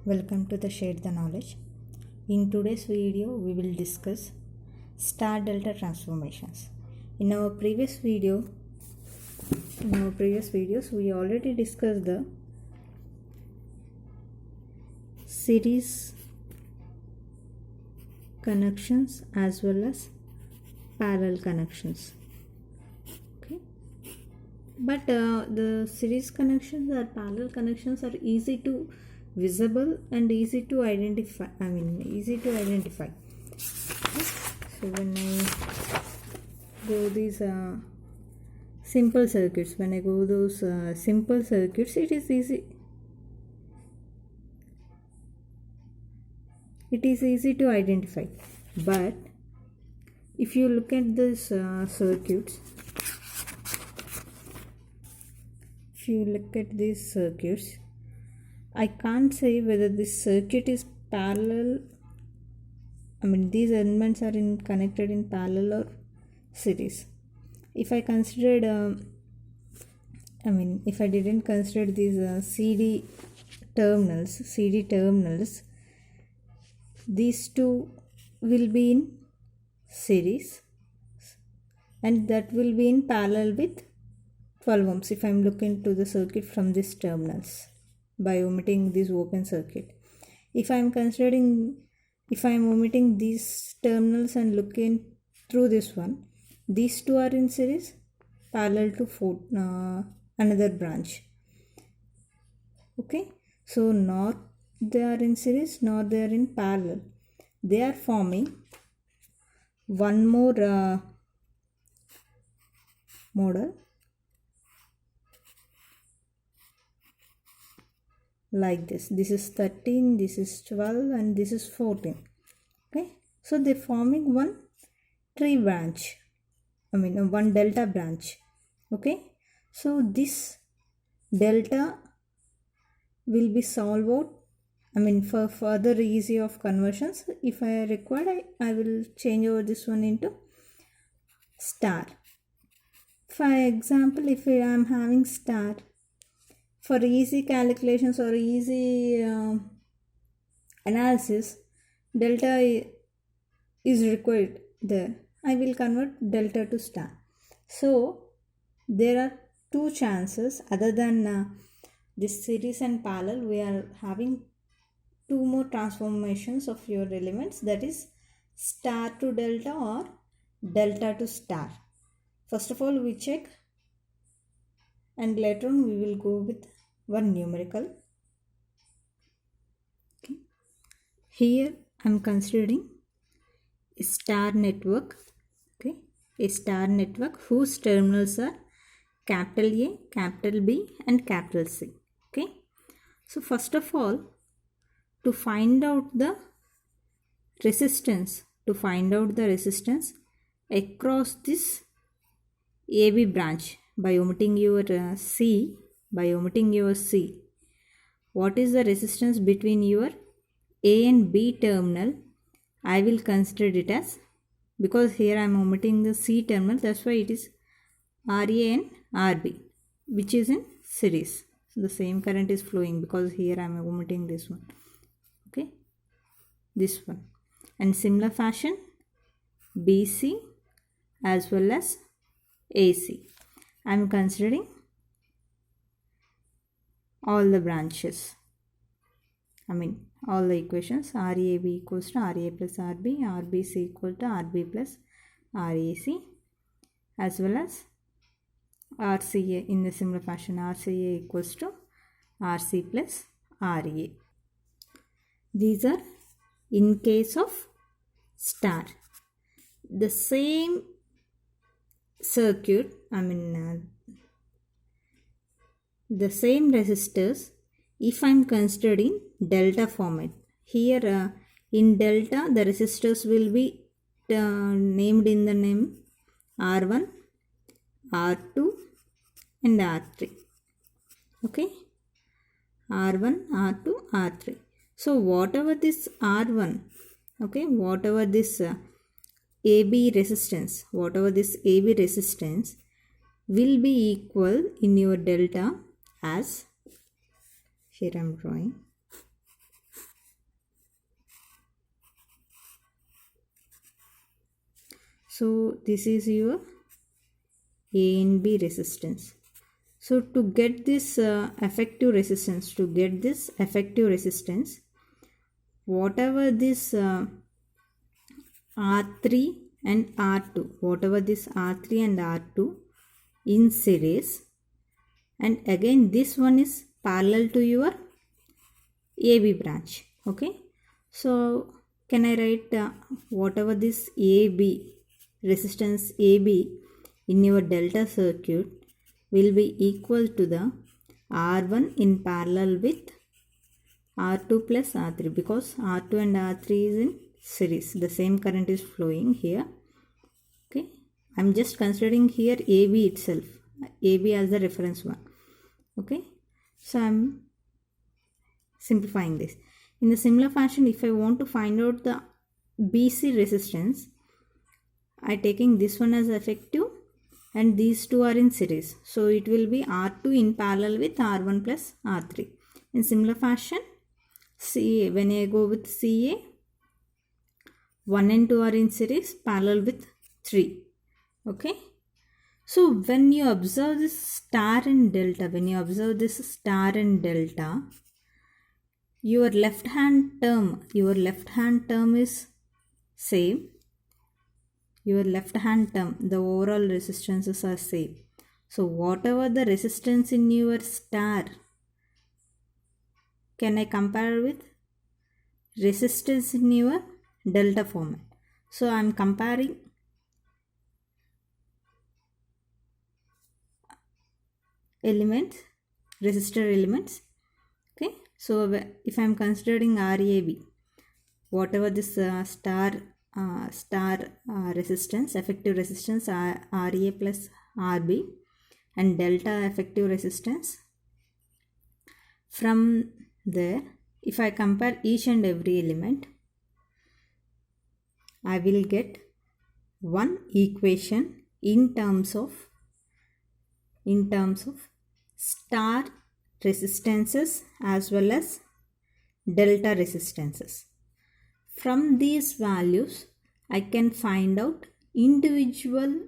Welcome to the Share the Knowledge. In today's video, we will discuss star delta transformations. In our previous videos, we already discussed the series connections as well as parallel connections. Okay, but the series connections or parallel connections are easy to visible and easy to identify. Okay? So when I go these simple circuits, simple circuits, it is easy. It is easy to identify. But if you look at this circuits, I can't say whether this circuit is parallel. These elements are connected in parallel or series. If I considered, if I didn't consider these CD terminals, these two will be in series and that will be in parallel with 12 ohms if I am looking to the circuit from these terminals by omitting this open circuit. If I am omitting these terminals and looking through this one, these two are in series parallel to another branch. Okay, so not they are in series nor they are in parallel. They are forming one more model like this. This is 13, this is 12 and this is 14. Okay, so they forming one tree branch, one delta branch. Okay, so this delta will be solved out. For further easy of conversions, if I require, I will change over this one into star. For example, if I am having star, for easy calculations or easy analysis, delta is required there. I will convert delta to star. So there are two chances other than this series and parallel. We are having two more transformations of your elements, that is star to delta or delta to star. First of all, we check and later on we will go with one numerical. Okay. Here I am considering a star network. Okay, a star network whose terminals are capital A, capital B and capital C. Okay, so first of all, to find out the resistance across this AB branch by omitting your C, what is the resistance between your A and B terminal? I will consider it as, because here I am omitting the C terminal, that's why it is RA and RB, which is in series. So the same current is flowing because here I am omitting this one. Okay, this one. And similar fashion, BC as well as AC. I am considering all the branches. All the equations. RAB equals to RA plus RB, RBC equal to RB plus RAC, as well as RCA in the similar fashion. RCA equals to RC plus RA. These are in case of star. The same circuit, the same resistors, if I am considering delta format. Here in delta, the resistors will be named in the name R1, R2 and R3. Okay, R1, R2, R3. So whatever this R1, whatever this AB resistance will be equal in your delta as, here I am drawing, So this is your A and B resistance. So to get this effective resistance, whatever this R3 and R2 in series, and again this one is parallel to your AB branch. Okay, so can I write whatever this AB resistance AB in your delta circuit will be equal to the R1 in parallel with R2 plus R3, because R2 and R3 is in series, the same current is flowing here. Okay, I'm just considering here AB itself, AB as the reference one. Okay, so I'm simplifying this. In the similar fashion, if I want to find out the BC resistance, I taking this one as effective and these two are in series, so it will be R2 in parallel with R1 plus R3. In similar fashion, CA, when I go with CA, 1 and 2 are in series parallel with 3. Okay, so when you observe this star and delta, your left hand term is same. Your left hand term, the overall resistances are same. So whatever the resistance in your star, can I compare with resistance in your delta format? So I am comparing elements, resistor elements. Okay, so if I am considering RAB, whatever this star resistance, effective resistance RA plus RB, and delta effective resistance, from there if I compare each and every element, I will get one equation in terms of star resistances as well as delta resistances. From these values, I can find out individual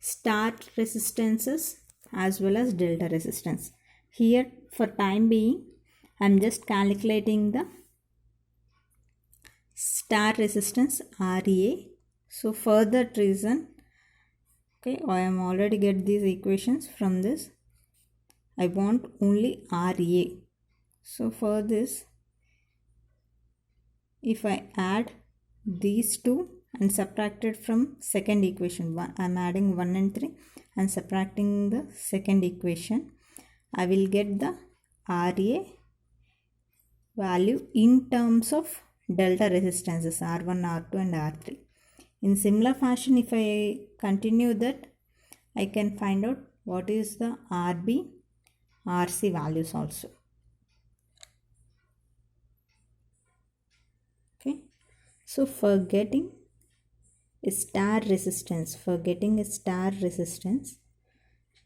star resistances as well as delta resistance. Here for time being, I am just calculating the star resistance RA. So for that reason, okay, I am already get these equations from this. I want only RA. So for this, if I add these two and subtract it from second equation, I am adding 1 and 3 and subtracting the second equation, I will get the RA value in terms of delta resistances R1, R2 and R3. In similar fashion, if I continue that, I can find out what is the RB, RC values also. Okay, so for getting a star resistance,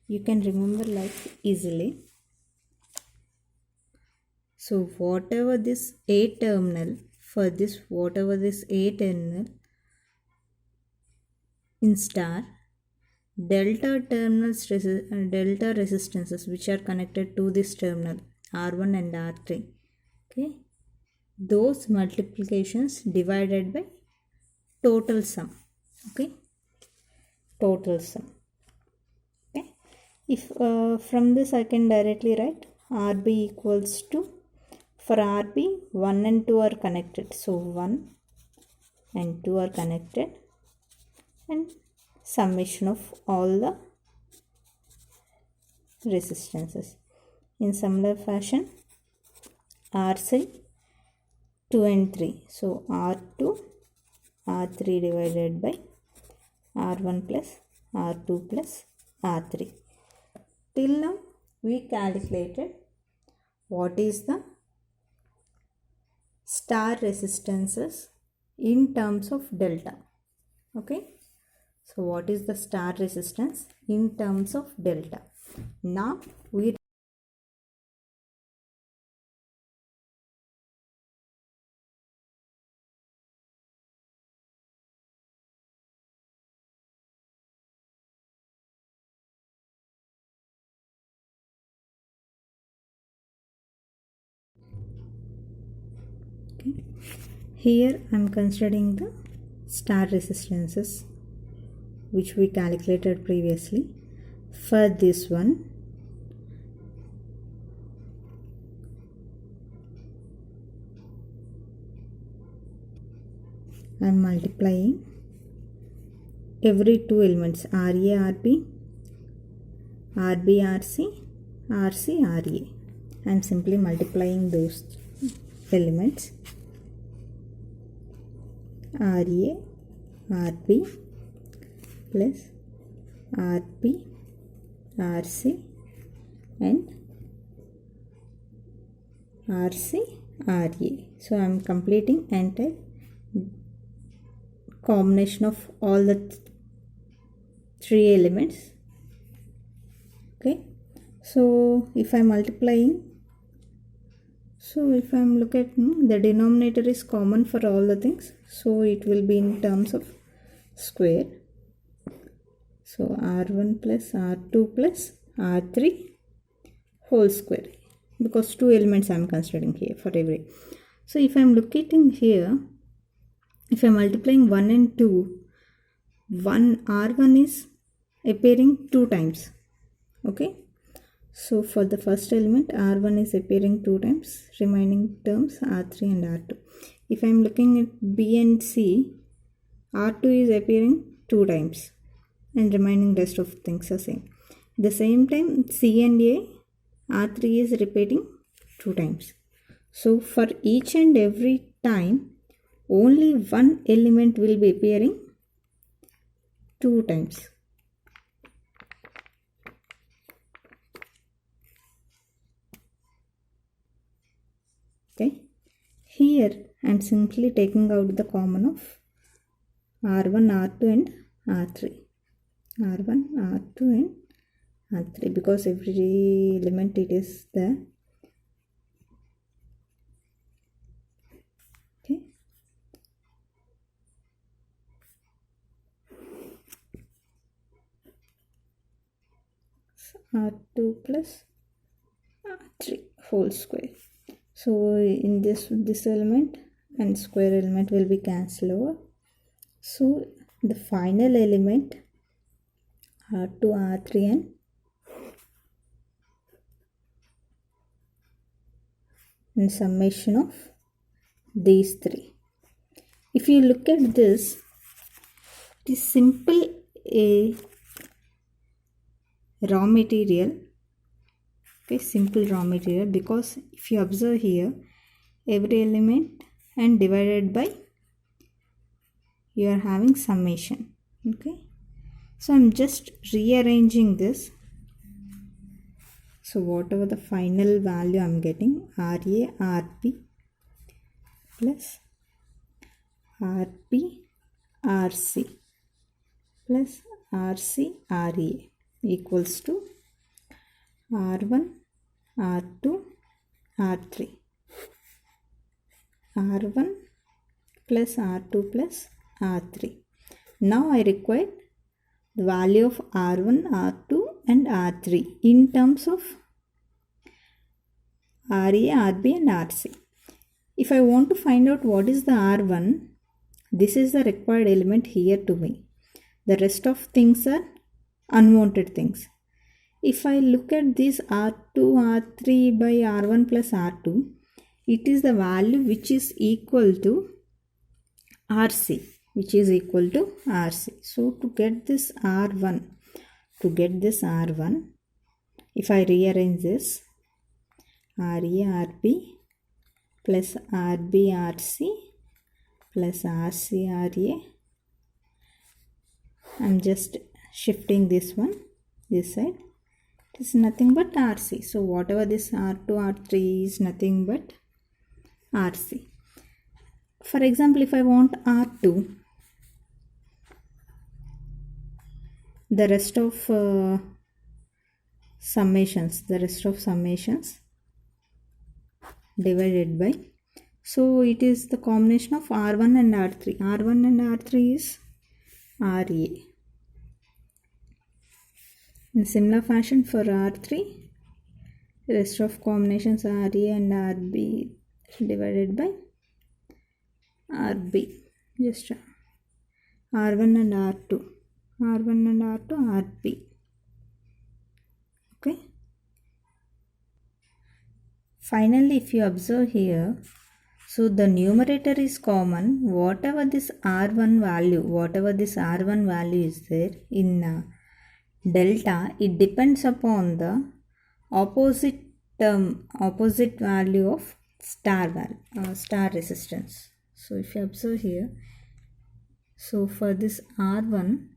you can remember like easily. So whatever this A terminal, in star, delta resistances which are connected to this terminal R1 and R3, okay, those multiplications divided by total sum. Okay, total sum. Okay, if from this I can directly write RB equals to, for RB 1 and 2 are connected, so 1 and 2 are connected, and summation of all the resistances. In similar fashion, RC 2 and 3, so R2 R3 divided by R1 plus R2 plus R3. Till now we calculated what is the star resistances in terms of delta. Okay, so what is the star resistance in terms of delta? Now we Here I am considering the star resistances which we calculated previously. For this one, I am multiplying every two elements RA, RB, RB, RC, RC, RA. I am simply multiplying those elements RA, RB plus RB, RC and RC, RA. So I am completing entire combination of all the three elements. Okay, so if I am multiplying, so if I am looking at the denominator is common for all the things, so it will be in terms of square. So R1 plus R2 plus R3 whole square, because two elements I am considering here for every. So if I am looking here, if I am multiplying 1 and 2, R1 is appearing 2 times. Okay, so for the first element R1 is appearing 2 times, remaining terms R3 and R2. If I am looking at B and C, R2 is appearing 2 times and remaining rest of things are same. At the same time C and A, R3 is repeating 2 times. So for each and every time only one element will be appearing 2 times. Okay, here I am simply taking out the common of R1, R2 and R3. R1, R2 and R3, because every element it is there. Okay, so R2 plus R3 whole square. So in this element and square element will be cancelled over. So the final element R2, R3 and summation of these three. If you look at this, it is simple a raw material. Okay, simple raw material, because if you observe here, every element and divided by, you are having summation. Okay, so I'm just rearranging this. So whatever the final value I'm getting, RA, RB plus RB, RC plus RC, RA equals to R1, R2, R3. R1 plus R2 plus R3. Now I require the value of R1, R2 and R3 in terms of RA, RB and RC. If I want to find out what is the R1, this is the required element here to me. The rest of things are unwanted things. If I look at this R2, R3 by R1 plus R2, it is the value which is equal to RC, So to get this R1, if I rearrange this, RA, RB plus RB, RC plus RC, RA, I'm just shifting this one, this side. It is nothing but RC. So whatever this R2, R3 is nothing but RC. For example, if I want R2, the rest of summations divided by, so it is the combination of R1 and R3. R1 and R3 is RA. In similar fashion for R3, rest of combinations RA and RB divided by RB, just R1 and R2, R1 and R2, RB. Okay. Finally, if you observe here, so the numerator is common. Whatever this R1 value is there in delta, it depends upon the opposite value of star resistance. So if you observe here, so for this R1,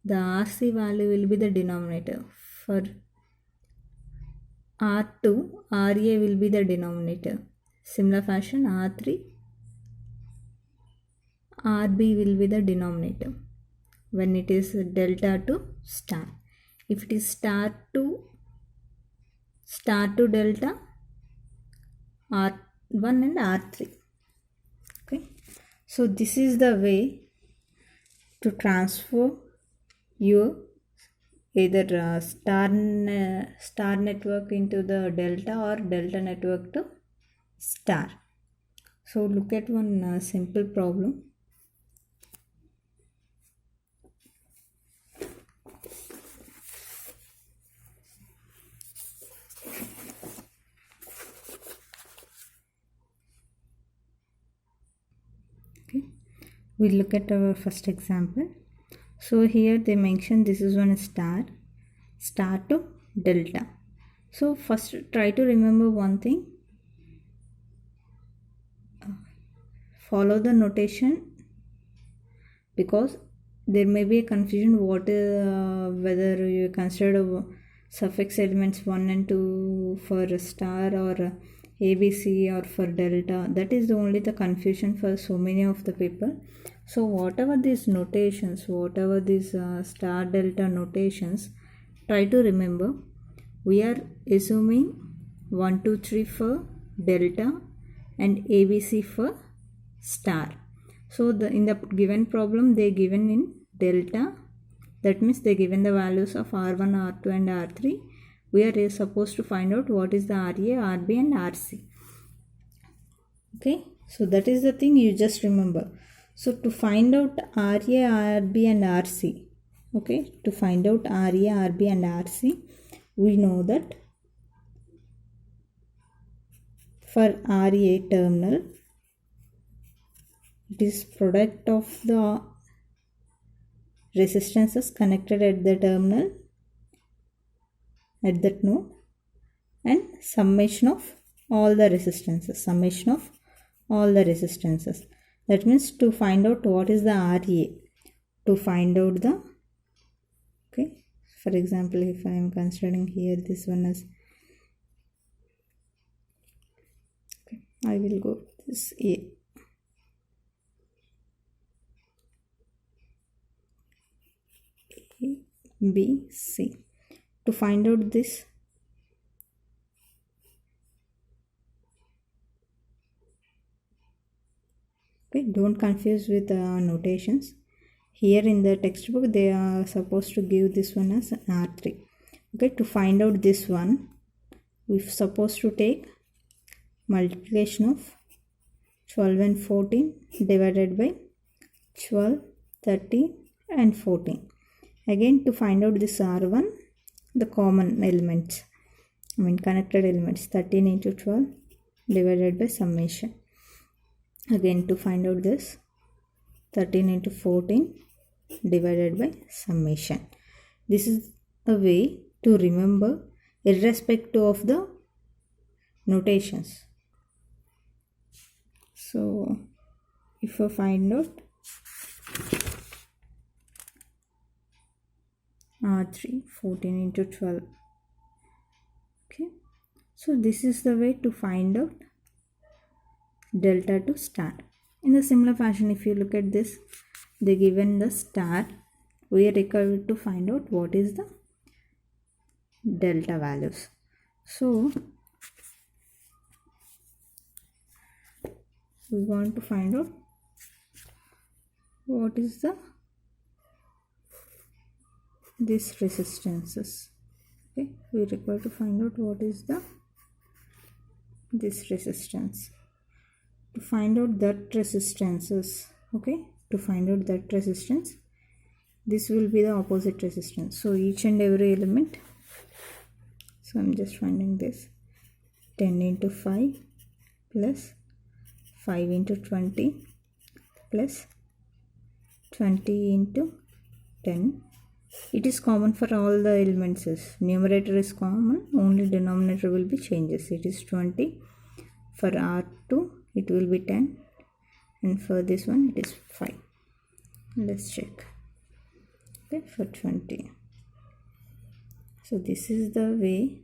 the RC value will be the denominator. For R2, RA will be the denominator. Similar fashion, R3, RB will be the denominator when it is delta to star. If it is star to delta, R1 and R3. Okay. So this is the way to transfer your either star network into the delta or delta network to star. So look at one simple problem. Okay, we look at our first example. So here they mention this is one star to delta. So first try to remember one thing. Follow the notation, because there may be a confusion whether you consider suffix elements 1 and 2 for a star or ABC or for delta. That is only the confusion for so many of the people. So whatever these notations, whatever these star delta notations, try to remember. We are assuming 1, 2, 3 for delta and ABC for star. So in the given problem they given in delta, that means they given the values of R1, R2 and R3. We are supposed to find out what is the RA, RB and RC. Okay, so that is the thing you just remember. So to find out RA, RB and RC, okay, to find out RA, RB and RC, we know that for RA terminal, it is product of the resistances connected at the terminal at that node and summation of all the resistances. That means to find out what is the RA, to find out the, okay, for example, if I am considering here this one as, okay, I will go this A. B, C. To find out this, okay, don't confuse with notations. Here in the textbook they are supposed to give this one as R3. Okay, to find out this one, we're supposed to take multiplication of 12 and 14 divided by 12, 13 and 14. Again, to find out this R1, the common elements, connected elements, 13 into 12 divided by summation. Again, to find out this, 13 into 14 divided by summation. This is a way to remember irrespective of the notations. So if I find out R3, 14 into 12. Okay, so this is the way to find out delta to star. In a similar fashion, if you look at this, they given the star, we are required to find out what is the delta values. So we want to find out what is the these resistances. Okay, we require to find out what is the this resistance. to find out that resistances, okay, to find out that resistance, this will be the opposite resistance. So each and every element, so I'm just finding this 10 into 5 plus 5 into 20 plus 20 into 10. It is common for all the elements. Numerator is common, only denominator will be changes. It is 20. For R2 it will be 10, and for this one it is 5. Let's check. Okay, for 20. So this is the way.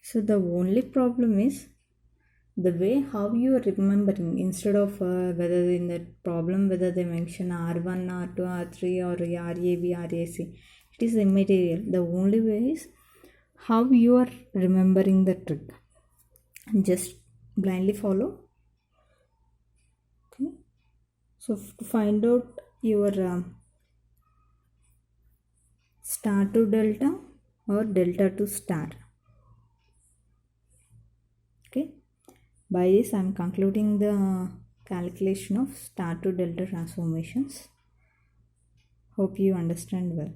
So the only problem is the way how you are remembering, instead of whether in that problem whether they mention R1, R2, R3 or RAB, RAC, it is immaterial. The only way is how you are remembering the trick, and just blindly follow. Okay, so to find out your star to delta or delta to star. Okay, by this I am concluding the calculation of star to delta transformations. Hope you understand well.